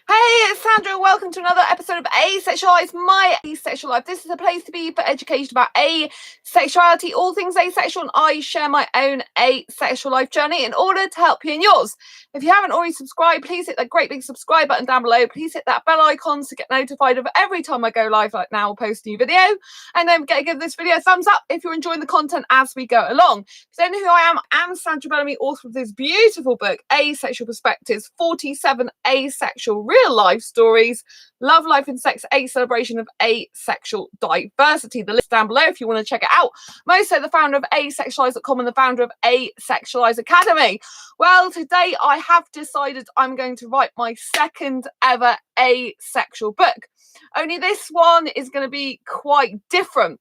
Hey, it's Sandra. Welcome to another episode of Asexualise, my asexual life. This is a place to be for education about asexuality, all things asexual, and I share my own asexual life journey in order to help you in yours. If you haven't already subscribed, please hit that great big subscribe button down below. Please hit that bell icon to get notified of every time I go live, like now, or post a new video. And don't forget to give this video a thumbs up if you're enjoying the content as we go along. If you don't know who I am, I'm Sandra Bellamy, author of this beautiful book, Asexual Perspectives, 47 Asexual Real Life Stories, Love, Life and Sex, a celebration of asexual diversity. The list down below if you want to check it out. I'm also the founder of asexualise.com and the founder of Asexualise Academy. Well, today I have decided I'm going to write my second ever asexual book. Only this one is going to be quite different.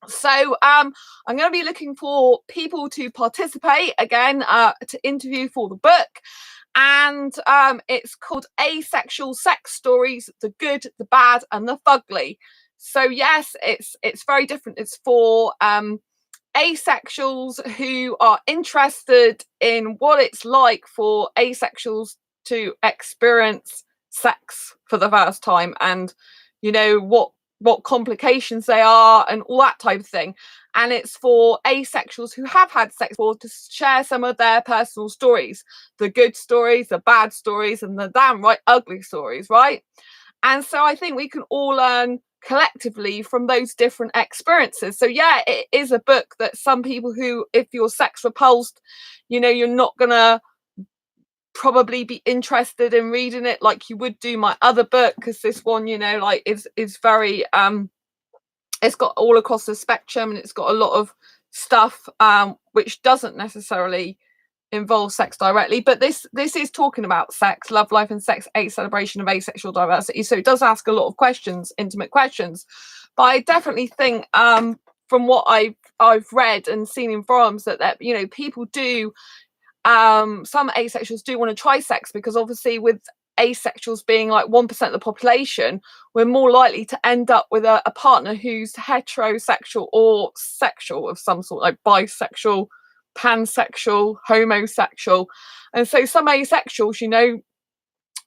So I'm going to be looking for people to participate again to interview for the book. And it's called Asexual Sex Stories, the Good, the Bad and the Fugly. So yes, it's very different. It's for asexuals who are interested in what it's like for asexuals to experience sex for the first time, and you know what complications they are and all that type of thing. And it's for asexuals who have had sex before to share some of their personal stories, the good stories, the bad stories, and the damn right ugly stories, right? And so I think we can all learn collectively from those different experiences. So yeah, it is a book that some people who, if you're sex repulsed, you know, you're not gonna probably be interested in reading it like you would do my other book, because this one, you know, like is very it's got all across the spectrum, and it's got a lot of stuff which doesn't necessarily involve sex directly, but this is talking about sex, love, life and sex, a celebration of asexual diversity. So it does ask a lot of questions, intimate questions. But I definitely think from what I've read and seen in forums that you know, people do some asexuals do want to try sex, because obviously with asexuals being like 1% of the population, we're more likely to end up with a partner who's heterosexual or sexual of some sort, like bisexual, pansexual, homosexual. And so some asexuals, you know,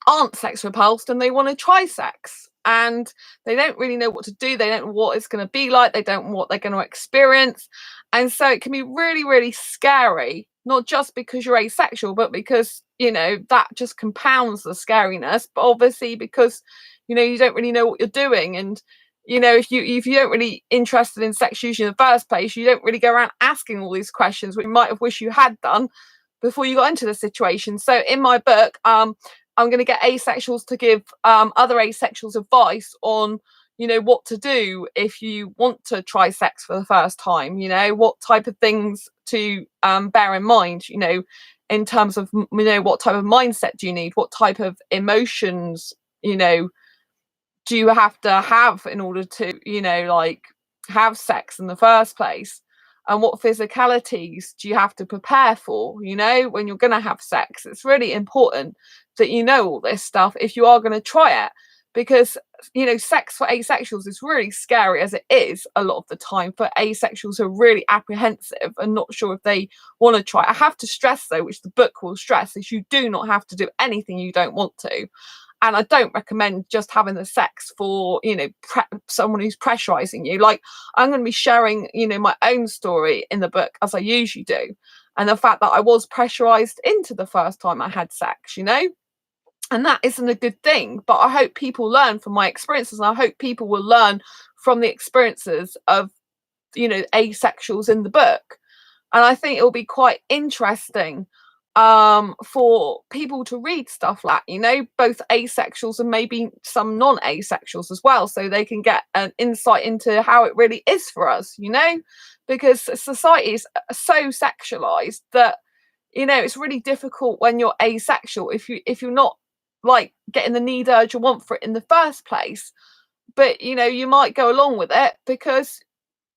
aren't sex repulsed and they want to try sex, and they don't really know what to do. They don't know what it's going to be like. They don't know what they're going to experience. And so it can be really, really scary, not just because you're asexual, but because, you know, that just compounds the scariness. But obviously because, you know, you don't really know what you're doing. And, you know, if you don't really interested in sex usually in the first place, you don't really go around asking all these questions, which you might have wished you had done before you got into the situation. So in my book, I'm going to get asexuals to give other asexuals advice on, you know, what to do if you want to try sex for the first time. You know, what type of things to bear in mind, you know, in terms of, you know, what type of mindset do you need? What type of emotions, you know, do you have to have in order to, you know, like have sex in the first place? And what physicalities do you have to prepare for, you know, when you're going to have sex? It's really important that you know all this stuff if you are going to try it, because, you know, sex for asexuals is really scary as it is a lot of the time. For asexuals who are really apprehensive and not sure if they want to try. I have to stress though, which the book will stress, is you do not have to do anything you don't want to. And I don't recommend just having the sex for, you know, someone who's pressurizing you. Like, I'm going to be sharing, you know, my own story in the book, as I usually do, and the fact that I was pressurized into the first time I had sex, you know, and that isn't a good thing. But I hope people learn from my experiences, and I hope people will learn from the experiences of, you know, asexuals in the book. And I think it'll be quite interesting for people to read stuff like, you know, both asexuals and maybe some non-asexuals as well, so they can get an insight into how it really is for us, you know, because society is so sexualized that, you know, it's really difficult when you're asexual if you're not like getting the need, urge or want for it in the first place. But you know, you might go along with it because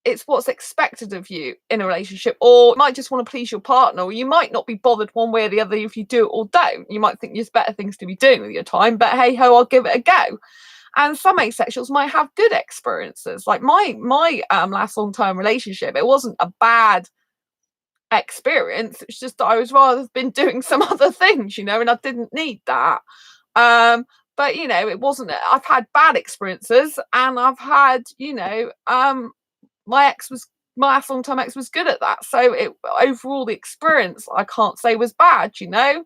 it's what's expected of you in a relationship, or you might just want to please your partner, or you might not be bothered one way or the other if you do it or don't. You might think there's better things to be doing with your time, but hey ho, I'll give it a go. And some asexuals might have good experiences, like my last long-term relationship. It wasn't a bad experience, it's just that I was rather been doing some other things, you know, and I didn't need that. But you know, it wasn't. I've had bad experiences, and I've had, you know, my ex was my long time ex was good at that. So it overall the experience I can't say was bad, you know,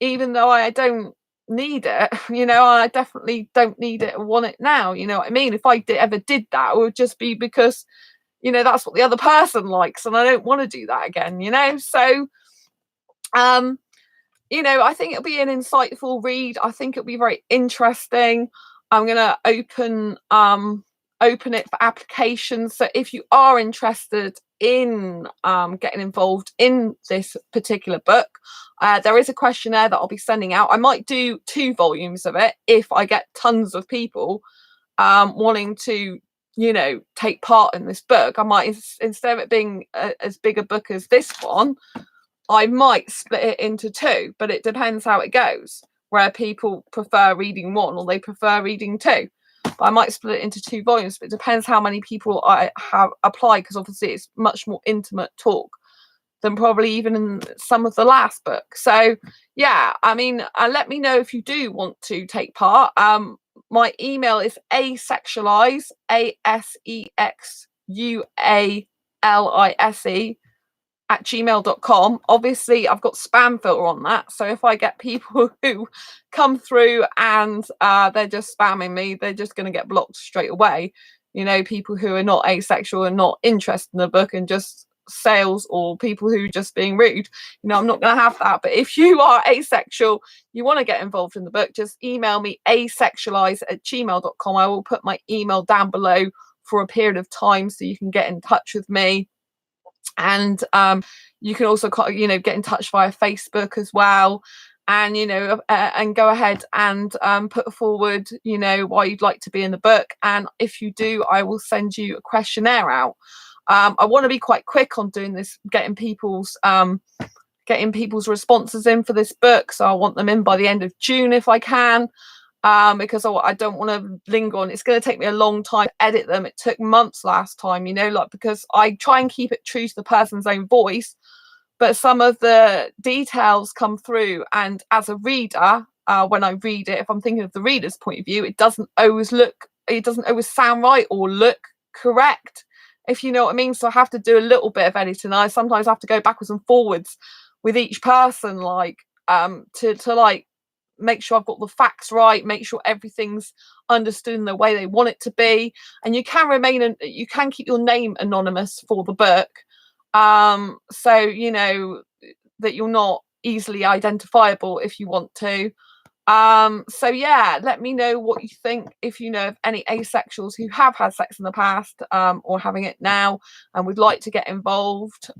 even though I don't need it, you know, I definitely don't need it or want it now. You know what I mean? If I ever did that, it would just be because, you know, that's what the other person likes, and I don't want to do that again, you know. So um you know, I think it'll be an insightful read. I think it'll be very interesting. I'm gonna open it for applications. So if you are interested in getting involved in this particular book, there is a questionnaire that I'll be sending out. I might do 2 volumes of it if I get tons of people wanting to, you know, take part in this book. I might, instead of it being as big a book as this one, I might split it into 2, but it depends how it goes, where people prefer reading 1 or they prefer reading 2. But I might split it into 2 volumes, but it depends how many people I have applied, because obviously it's much more intimate talk than probably even in some of the last book. So yeah, I mean, let me know if you do want to take part. My email is asexualise, asexualise @gmail.com. Obviously I've got spam filter on that, so if I get people who come through and they're just spamming me, they're just going to get blocked straight away. You know, people who are not asexual and not interested in the book and just sales, or people who are just being rude, you know, I'm not going to have that. But if you are asexual, you want to get involved in the book, just email me asexualise@gmail.com. I will put my email down below for a period of time so you can get in touch with me. And you can also, you know, get in touch via Facebook as well, and you know, and go ahead and put forward, you know, why you'd like to be in the book. And if you do, I will send you a questionnaire out. I want to be quite quick on doing this, getting people's responses in for this book, so I want them in by the end of June if I can. Because I don't want to linger on. It's going to take me a long time to edit them. It took months last time, you know, like, because I try and keep it true to the person's own voice, but some of the details come through, and as a reader, when I read it, if I'm thinking of the reader's point of view, it doesn't always sound right or look correct, if you know what I mean. So I have to do a little bit of editing. I sometimes have to go backwards and forwards with each person, like to like make sure I've got the facts right, make sure everything's understood in the way they want it to be. And you can keep your name anonymous for the book, so you know that you're not easily identifiable if you want to. So yeah, let me know what you think, if you know of any asexuals who have had sex in the past, or having it now and would like to get involved.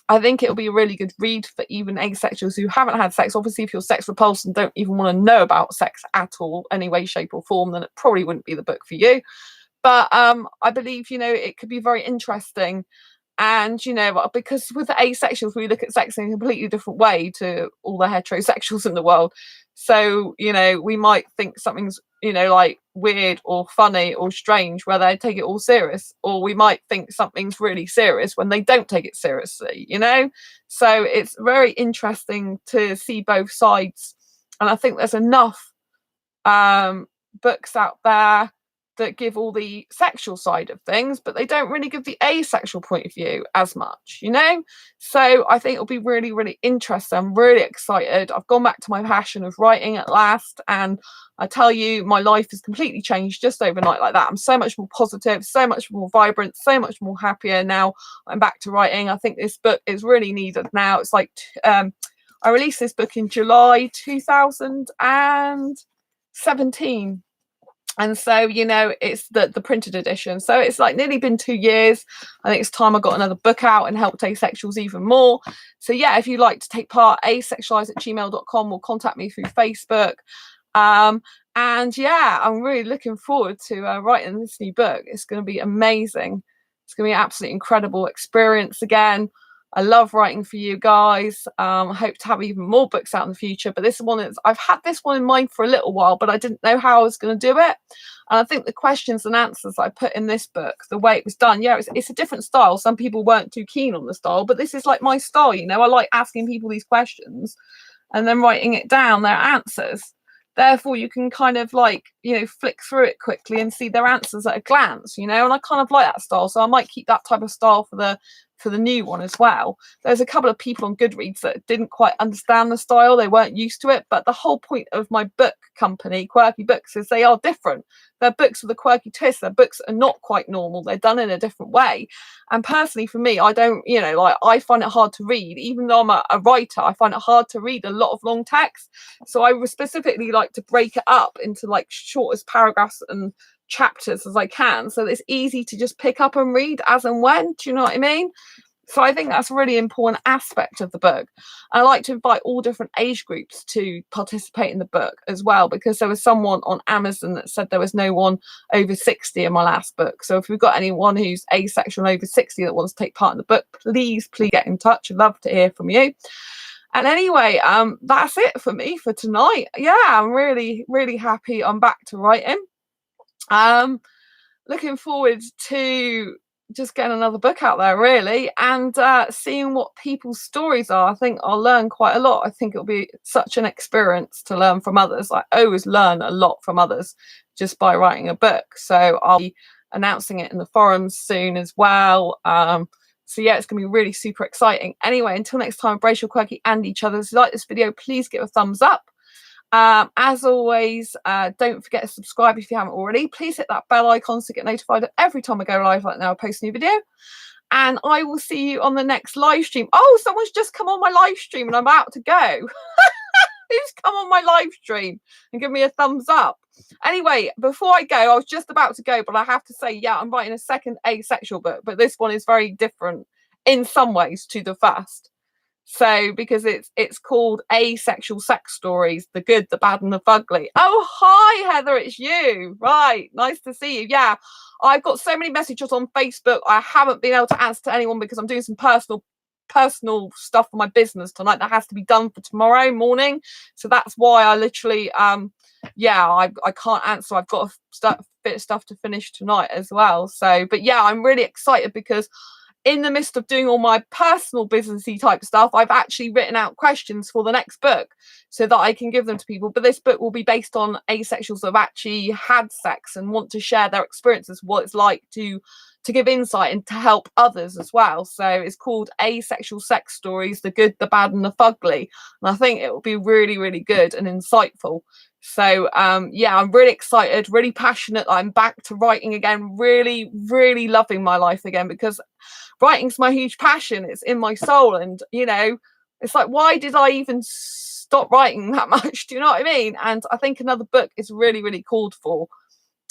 I think it'll be a really good read for even asexuals who haven't had sex. Obviously, if you're sex repulsed and don't even want to know about sex at all, any way, shape, or form, then it probably wouldn't be the book for you. But I believe, you know, it could be very interesting. And you know, because with the asexuals, we look at sex in a completely different way to all the heterosexuals in the world. So you know, we might think something's, you know, like weird or funny or strange where they take it all serious, or we might think something's really serious when they don't take it seriously, you know. So it's very interesting to see both sides, and I think there's enough books out there that give all the sexual side of things, but they don't really give the asexual point of view as much, you know. So I think it'll be really, really interesting. I'm really excited. I've gone back to my passion of writing at last, and I tell you, my life has completely changed just overnight like that. I'm so much more positive, so much more vibrant, so much more happier now. I'm back to writing. I think this book is really needed now. It's like I released this book in July 2017, and so you know, it's the printed edition, so it's like nearly been 2 years. I think it's time I got another book out and helped asexuals even more. So yeah, if you'd like to take part, asexualise@gmail.com, or contact me through Facebook. And yeah, I'm really looking forward to writing this new book. It's going to be amazing. It's going to be an absolutely incredible experience again. I love writing for you guys. I hope to have even more books out in the future, but this one is, I've had this one in mind for a little while, but I didn't know how I was going to do it. And I think the questions and answers I put in this book, the way it was done, yeah, it's a different style. Some people weren't too keen on the style, but this is like my style, you know. I like asking people these questions and then writing it down, their answers. therefore you can kind of like, you know, flick through it quickly and see their answers at a glance, you know, and I kind of like that style, so I might keep that type of style for the new one as well. There's a couple of people on Goodreads that didn't quite understand the style, they weren't used to it, but the whole point of my book company, Quirky Books, is they are different. They're books with a quirky twist. Their books are not quite normal, they're done in a different way. And personally for me, I don't, you know, like, I find it hard to read. Even though I'm a writer, I find it hard to read a lot of long text, so I would specifically like to break it up into like shortest paragraphs and chapters as I can, so that it's easy to just pick up and read as and when. Do you know what I mean? So I think that's a really important aspect of the book. I like to invite all different age groups to participate in the book as well, because there was someone on Amazon that said there was no one over 60 in my last book. So if we've got anyone who's asexual and over 60 that wants to take part in the book, please get in touch. I'd love to hear from you. And anyway, that's it for me for tonight. Yeah, I'm really, really happy I'm back to writing. Looking forward to just getting another book out there, really, and seeing what people's stories are. I think I'll learn quite a lot. I think it'll be such an experience to learn from others. I always learn a lot from others just by writing a book. So I'll be announcing it in the forums soon as well. So yeah, it's going to be really super exciting. Anyway, until next time, brace your quirky and each other. If you like this video, please give a thumbs up. As always, don't forget to subscribe if you haven't already. Please hit that bell icon to get notified every time I go live, like now I post a new video. And I will see you on the next live stream. Oh, someone's just come on my live stream and I'm about to go. Who's come on my live stream and give me a thumbs up? Anyway, before I go, I was just about to go, but I have to say, yeah, I'm writing a second asexual book, but this one is very different in some ways to the first. So because it's called Asexual Sex Stories, the good, the bad and the fugly. Oh, hi Heather, it's you. Right, nice to see you. Yeah, I've got so many messages on Facebook. I haven't been able to answer to anyone because I'm doing some personal stuff for my business tonight that has to be done for tomorrow morning. So that's why I literally yeah, I can't answer. I've got a bit of stuff to finish tonight as well. So but yeah, I'm really excited because in the midst of doing all my personal businessy type stuff, I've actually written out questions for the next book so that I can give them to people. But this book will be based on asexuals that have actually had sex and want to share their experiences, what it's like to give insight and to help others as well. So it's called Asexual Sex Stories, the good, the bad and the fugly. And I think it will be really, really good and insightful. So yeah, I'm really excited, really passionate. I'm back to writing again, really, really loving my life again, because writing's my huge passion. It's in my soul. And, you know, it's like, why did I even stop writing that much? Do you know what I mean? And I think another book is really, really called for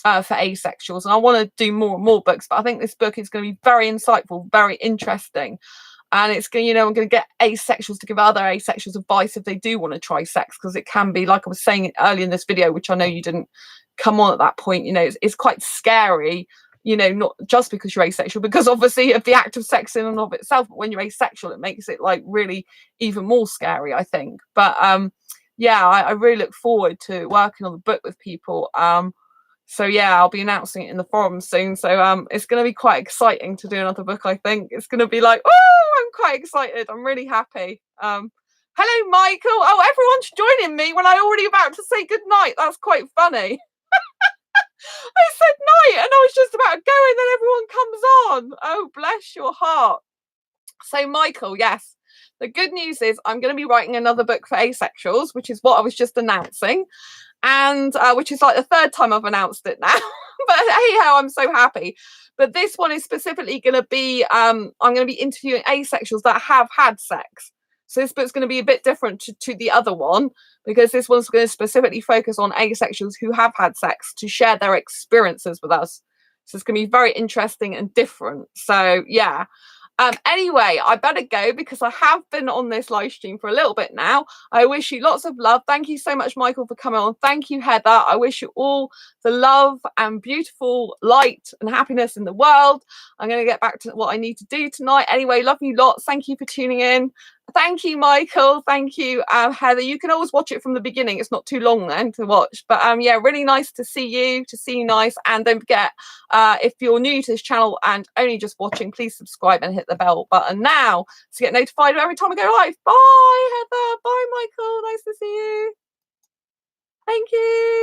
asexuals. And I want to do more and more books, but I think this book is going to be very insightful, very interesting. And it's going, you know, I'm going to get asexuals to give other asexuals advice if they do want to try sex, because it can be, like I was saying earlier in this video, which I know you didn't come on at that point, you know, it's quite scary, you know, not just because you're asexual, because obviously of the act of sex in and of itself, but when you're asexual, it makes it like really even more scary, I think. But yeah, I really look forward to working on the book with people. So yeah, I'll be announcing it in the forum soon. So it's going to be quite exciting to do another book. I think it's going to be like, oh, I'm quite excited. I'm really happy. Hello, Michael. Oh, everyone's joining me when I already about to say good night. That's quite funny. I said night and I was just about to go and then everyone comes on. Oh, bless your heart. So Michael, yes, the good news is I'm going to be writing another book for asexuals, which is what I was just announcing, and which is like the third time I've announced it now. But hey ho, I'm so happy. But this one is specifically going to be I'm going to be interviewing asexuals that have had sex. So this book's going to be a bit different to the other one, because this one's going to specifically focus on asexuals who have had sex to share their experiences with us. So it's going to be very interesting and different. So yeah. Anyway, I better go because I have been on this live stream for a little bit now. I wish you lots of love. Thank you so much, Michael, for coming on. Thank you, Heather. I wish you all the love and beautiful light and happiness in the world. I'm going to get back to what I need to do tonight. Anyway, love you lots. Thank you for tuning in. Thank you, Michael. Thank you, Heather. You can always watch it from the beginning. It's not too long then to watch. But yeah, really nice to see you, nice. And don't forget, if you're new to this channel and only just watching, please subscribe and hit the bell button now to get notified every time I go live. Bye, Heather. Bye, Michael. Nice to see you. Thank you.